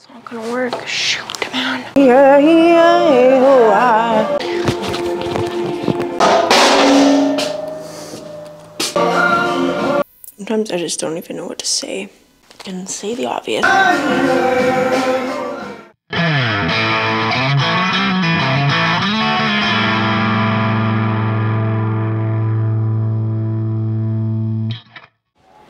It's not gonna work. Shoot, man. Yeah. Sometimes I just don't even know what to say. And say the obvious.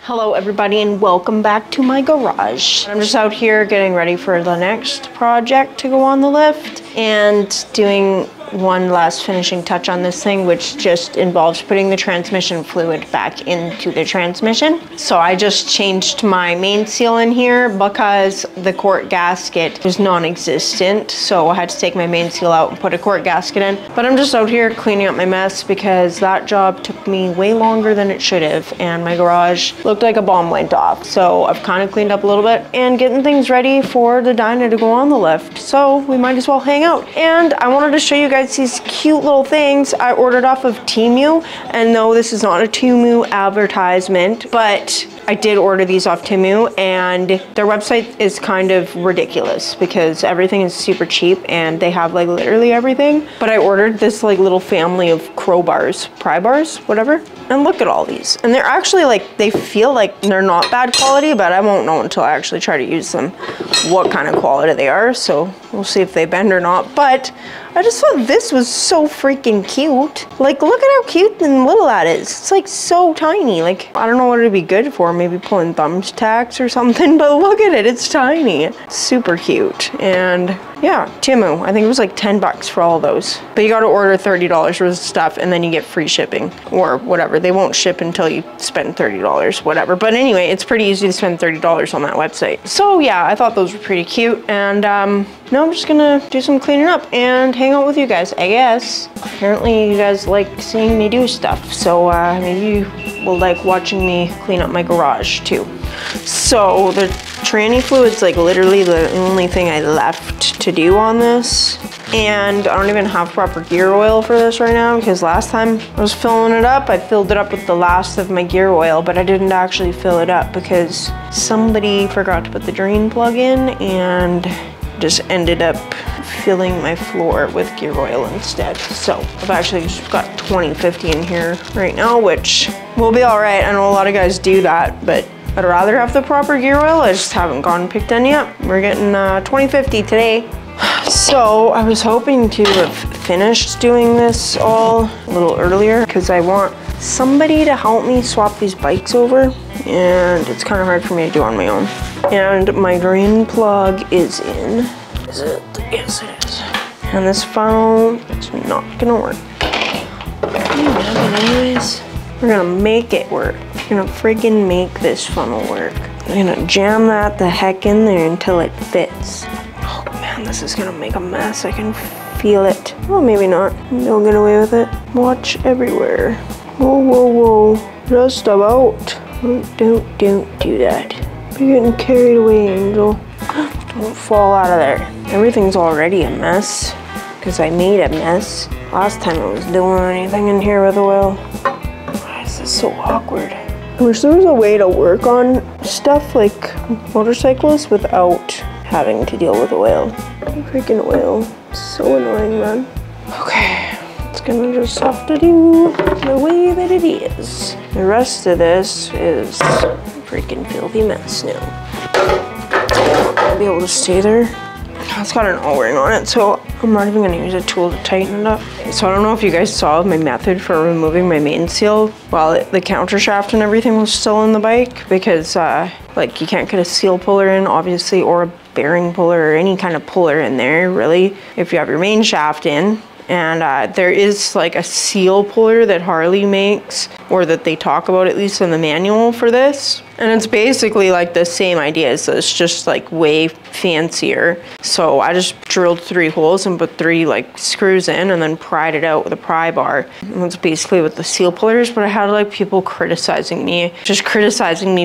Hello everybody and welcome back to my garage. I'm just out here getting ready for the next project to go on the lift and doing one last finishing touch on this thing, which just involves putting the transmission fluid back into the transmission. So I just changed my main seal in here because the quart gasket was non-existent. So I had to take my main seal out and put a quart gasket in. But I'm just out here cleaning up my mess because that job took me way longer than it should have and my garage looked like a bomb went off. So I've kind of cleaned up a little bit and getting things ready for the Dyna to go on the lift. So we might as well hang out. And I wanted to show you guys these cute little things I ordered off of Temu. And no, this is not a Temu advertisement, but I did order these off Temu and their website is kind of ridiculous because everything is super cheap and they have like literally everything. But I ordered this like little family of crowbars, pry bars, whatever. And look at all these. And they're actually like, they feel like they're not bad quality, but I won't know until I actually try to use them what kind of quality they are. So we'll see if they bend or not. But I just thought this was so freaking cute. Like, look at how cute and little that is. It's like so tiny. Like, I don't know what it'd be good for. Maybe pulling thumbtacks or something, but look at it. It's tiny. It's super cute. And yeah, Temu. I think it was like 10 bucks for all those. But you got to order $30 worth of stuff and then you get free shipping or whatever. They won't ship until you spend $30, whatever. But anyway, it's pretty easy to spend $30 on that website. So yeah, I thought those were pretty cute. And now I'm just gonna do some cleaning up and hang out with you guys, I guess. Apparently you guys like seeing me do stuff. So maybe you will like watching me clean up my garage too. So the tranny fluid's like literally the only thing I left to do on this. And I don't even have proper gear oil for this right now because last time I was filling it up, I filled it up with the last of my gear oil, but I didn't actually fill it up because somebody forgot to put the drain plug in and just ended up filling my floor with gear oil instead. So I've actually just got 2050 in here right now, which will be all right. I know a lot of guys do that, but I'd rather have the proper gear oil. I just haven't gone and picked any up. We're getting 2050 today. So I was hoping to have finished doing this all a little earlier because I want somebody to help me swap these bikes over and it's kind of hard for me to do on my own. And my drain plug is in. Is it? Yes, it is. And this funnel is not gonna work. Anyways, we're gonna make it work. We're gonna friggin' make this funnel work. We're gonna jam that the heck in there until it fits. Oh man, this is gonna make a mess. I can feel it. Well, maybe not. Don't get away with it. Watch everywhere. Whoa, whoa, whoa. Just about. Don't do that. You're getting carried away, Angel. Don't fall out of there. Everything's already a mess because I made a mess last time I was doing anything in here with oil. Why is this so awkward? I wish there was a way to work on stuff like motorcycles without having to deal with oil. Freaking oil. So annoying, man. Okay, it's gonna just have to do the way that it is. The rest of this is a freaking filthy mess now. I'll be able to stay there. It's got an O-ring on it, so I'm not even gonna use a tool to tighten it up. So I don't know if you guys saw my method for removing my main seal while the counter shaft and everything was still in the bike because like you can't get a seal puller in obviously or a bearing puller or any kind of puller in there really if you have your main shaft in. And there is like a seal puller that Harley makes, or that they talk about at least in the manual for this. And it's basically like the same idea, so it's just like way fancier. So I just drilled 3 holes and put 3 like screws in and then pried it out with a pry bar. And that's basically what the seal puller is, but I had like people criticizing me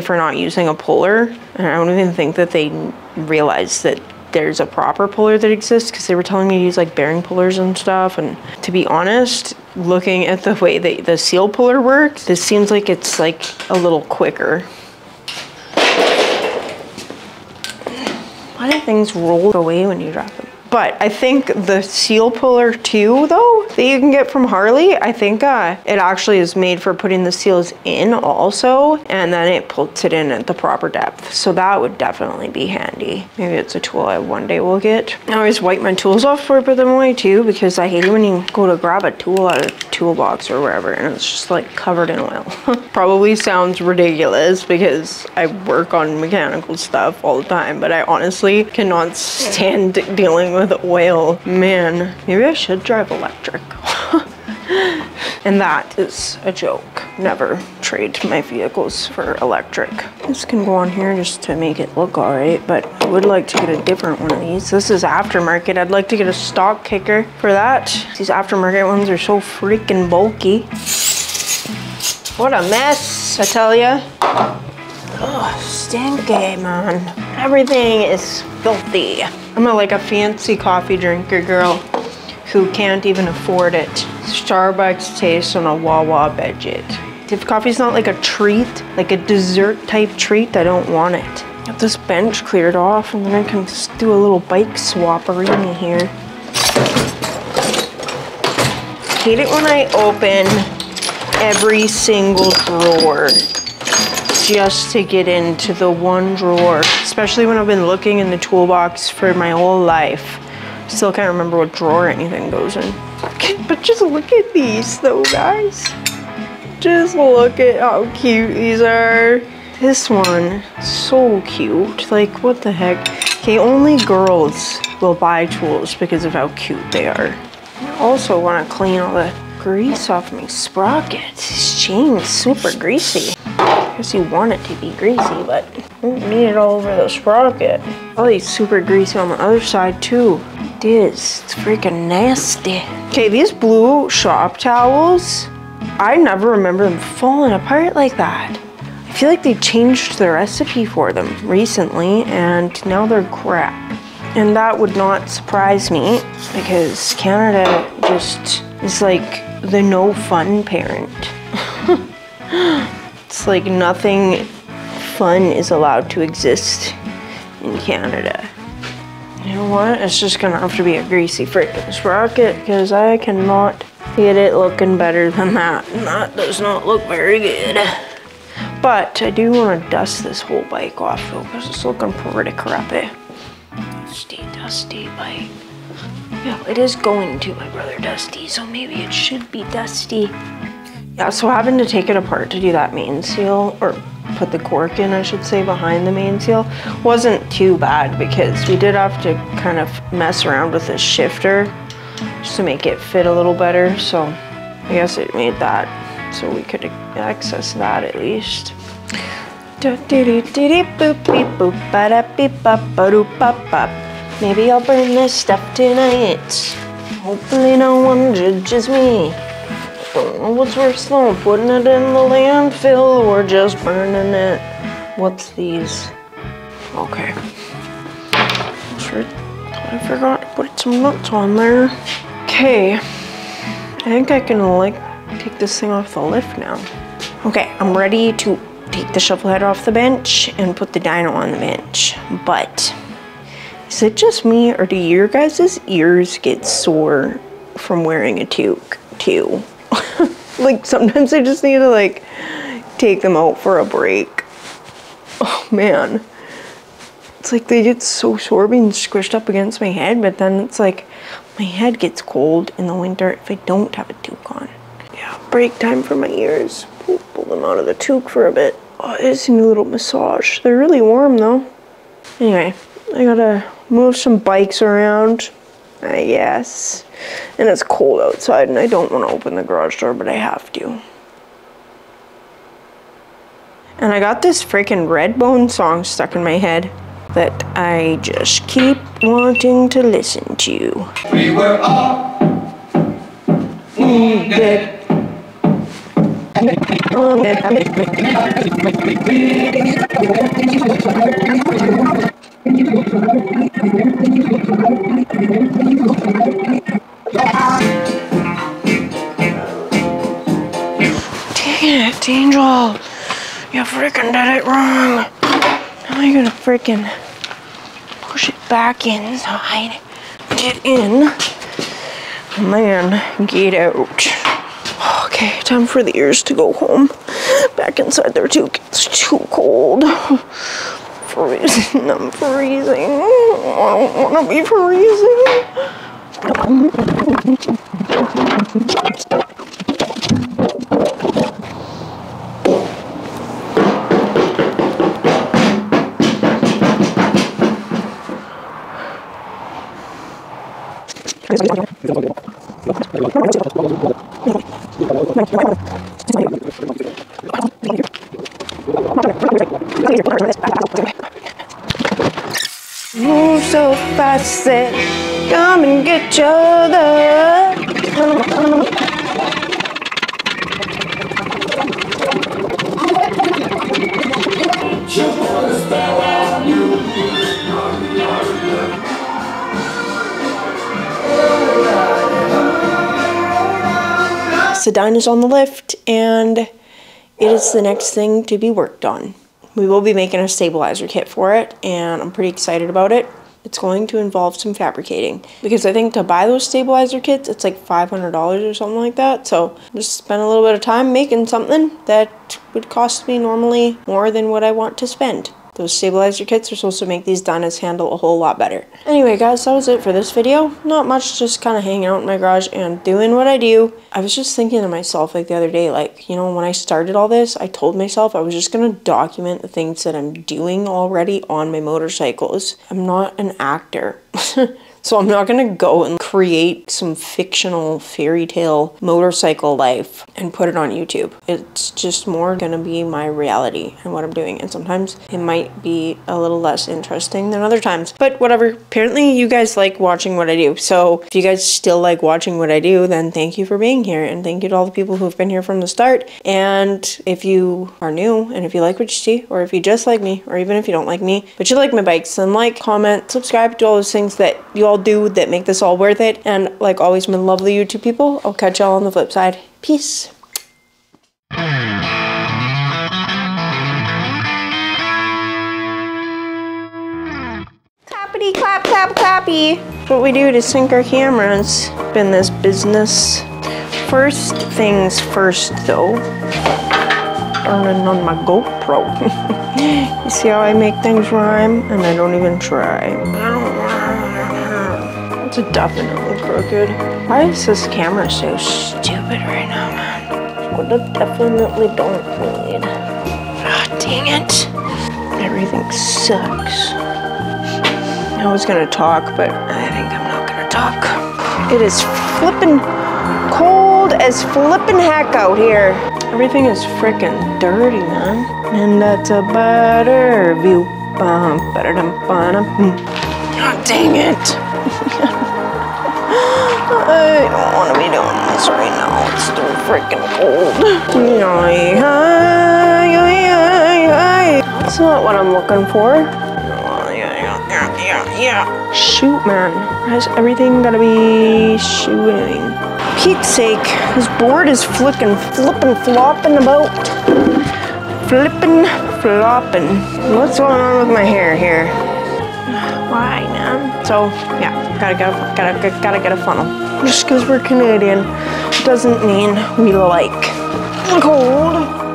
for not using a puller. And I don't even think that they realized that there's a proper puller that exists because they were telling me to use like bearing pullers and stuff. And to be honest, looking at the way the seal puller works, this seems like it's like a little quicker. Why lot of things roll away when you drop them. But I think the seal puller too, though, that you can get from Harley, I think it actually is made for putting the seals in also, and then it puts it in at the proper depth. So that would definitely be handy. Maybe it's a tool I one day will get. I always wipe my tools off before I put them away too, because I hate it when you go to grab a tool out of a toolbox or wherever and it's just like covered in oil. Probably sounds ridiculous because I work on mechanical stuff all the time, but I honestly cannot stand dealing with oil. Man, maybe I should drive electric. And that is a joke. Never trade my vehicles for electric. This can go on here just to make it look all right, but I would like to get a different one of these. This is aftermarket. I'd like to get a stock kicker for that. These aftermarket ones are so freaking bulky. What a mess, I tell ya. Oh, stinky, man. Everything is filthy. I'm like a fancy coffee drinker girl who can't even afford it. Starbucks tastes on a Wawa budget. If coffee's not like a treat, like a dessert type treat, I don't want it. Get this bench cleared off and then I can just do a little bike swapperini here. Hate it when I open every single drawer just to get into the one drawer, especially when I've been looking in the toolbox for my whole life. Still can't remember what drawer anything goes in. But just look at these though, guys. Just look at how cute these are. This one, so cute. Like, what the heck? Okay, only girls will buy tools because of how cute they are. I also want to clean all the grease off my sprockets. This chain's super greasy. I guess you want it to be greasy, but you don't need it all over the sprocket. Probably super greasy on the other side too. It is. It's freaking nasty. Okay, these blue shop towels, I never remember them falling apart like that. I feel like they changed the recipe for them recently and now they're crap. And that would not surprise me because Canada just is like the no fun parent. It's like nothing fun is allowed to exist in Canada. You know what? It's just gonna have to be a greasy freaking sprocket because I cannot get it looking better than that. And that does not look very good. But I do want to dust this whole bike off though because it's looking pretty crappy. Dusty bike. Yeah, it is going to my brother Dusty, so maybe it should be dusty. Yeah, so having to take it apart to do that main seal, or put the cork in, I should say, behind the main seal, wasn't too bad because we did have to kind of mess around with this shifter just to make it fit a little better. So I guess it made that so we could access that at least. Maybe I'll burn this stuff tonight. Hopefully no one judges me. Don't know what's worse though, putting it in the landfill or just burning it. What's these? Okay. Sure, I forgot to put some nuts on there. Okay. I think I can like take this thing off the lift now. Okay, I'm ready to take the shovel head off the bench and put the dyno on the bench. But is it just me or do your guys' ears get sore from wearing a toque too? Like sometimes I just need to like take them out for a break. Oh man. It's like they get so sore being squished up against my head, but then it's like my head gets cold in the winter if I don't have a toque on. Yeah, break time for my ears. Pull them out of the toque for a bit. Oh, it is a little massage. They're really warm though. Anyway, I gotta move some bikes around, I guess. And it's cold outside and I don't want to open the garage door, but I have to. And I got this freaking Redbone song stuck in my head that I just keep wanting to listen to. We were all wounded. Dang it, Angel. You freaking did it wrong. How am I gonna freaking push it back inside. Get in. Man, get out. Okay, time for the ears to go home. Back inside there too. It's too cold. Freezing. I'm freezing. I don't want to be freezing. Move so fast, said, come and get your other. Sedine is on the lift, and it is the next thing to be worked on. We will be making a stabilizer kit for it, and I'm pretty excited about it. It's going to involve some fabricating, because I think to buy those stabilizer kits, it's like $500 or something like that. So just spend a little bit of time making something that would cost me normally more than what I want to spend. Those stabilizer kits are supposed to make these dynos handle a whole lot better. Anyway guys, that was it for this video. Not much, just kind of hanging out in my garage and doing what I do. I was just thinking to myself like the other day, like, you know, when I started all this, I told myself I was just going to document the things that I'm doing already on my motorcycles. I'm not an actor. So I'm not gonna go and create some fictional fairy tale motorcycle life and put it on YouTube. It's just more gonna be my reality and what I'm doing. And sometimes it might be a little less interesting than other times. But whatever, apparently you guys like watching what I do. So if you guys still like watching what I do, then thank you for being here. And thank you to all the people who've been here from the start. And if you are new and if you like what you see, or if you just like me, or even if you don't like me, but you like my bikes, then like, comment, subscribe to all those things that you all do that make this all worth it. And like always, my lovely YouTube people, I'll catch y'all on the flip side. Peace. Clappity clap clap clappy. What we do to sync our cameras in this business. First things first though, turning on my GoPro. You see how I make things rhyme and I don't even try. It's definitely crooked. Why is this camera so stupid right now, man? What I definitely don't need. Ah, dang it. Everything sucks. I was gonna talk, but I think I'm not gonna talk. It is flippin' cold as flippin' heck out here. Everything is frickin' dirty, man. And that's a better view. Oh, dang it. I don't want to be doing this right now. It's too freaking cold. That's not what I'm looking for. Shoot, man. Why is everything gotta be shooting? Pete's sake, this board is flippin' flopping about. Flippin' flopping. What's going on with my hair here? Why, man? So yeah, gotta get a funnel. Just because we're Canadian doesn't mean we like cold.